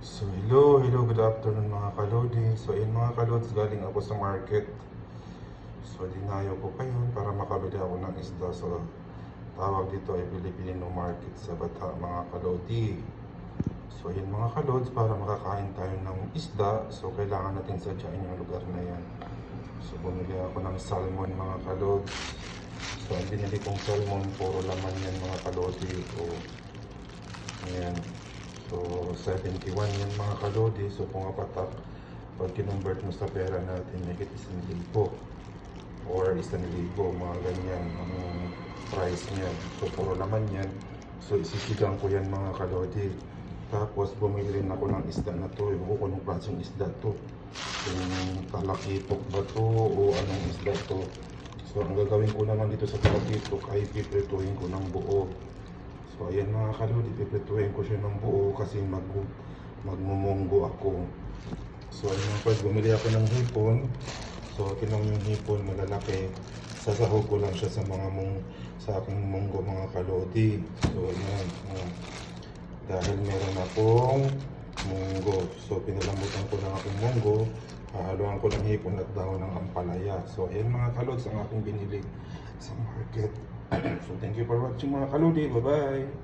So hello, good afternoon mga kalodi. So ayun mga kalods, galing ako sa market. So dinayo ko kayo para makabili ako ng isda. So tawag dito ay Filipino market sa Bata mga kalodi. So ayun mga kalods, para makakain tayo ng isda, so kailangan natin sadyain yung lugar na yan. So bumili ako ng salmon mga kalods. So ang binili kong salmon, puro laman yan mga kalodi. So ayan. So, 71 yan mga kalodi. So, kung apatak, pag kinonvert mo sa pera natin, higit 1,000 or 1,000, mga ganyan ang price niya. So, puro naman yan. So, isisigang ko yan mga kalodi. Tapos, bumili rin ako ng isda na to. Iba ko kung anong klaseng isda to. Kung talakitok ba to o anong isda to. So, ang gagawin ko naman dito sa talakitok ay piprituhin ko ng buo. So ayan mga kalodi, piprituhin ko siya ng buo kasi magmumunggo ako. So ayun mga kalodi, bumili ako ng hipon. So tinong yung hipon malalaki. Sasahog ko lang siya sa aking munggo mga kalodi. So ayan, dahil meron akong munggo. So pinalambutan ko ng aking munggo. Hahaluan ko ng hipon at dahon ng ampalaya. So ayan mga kalods ang aking binili sa market. So thank you for watching mga kalodi. Bye bye.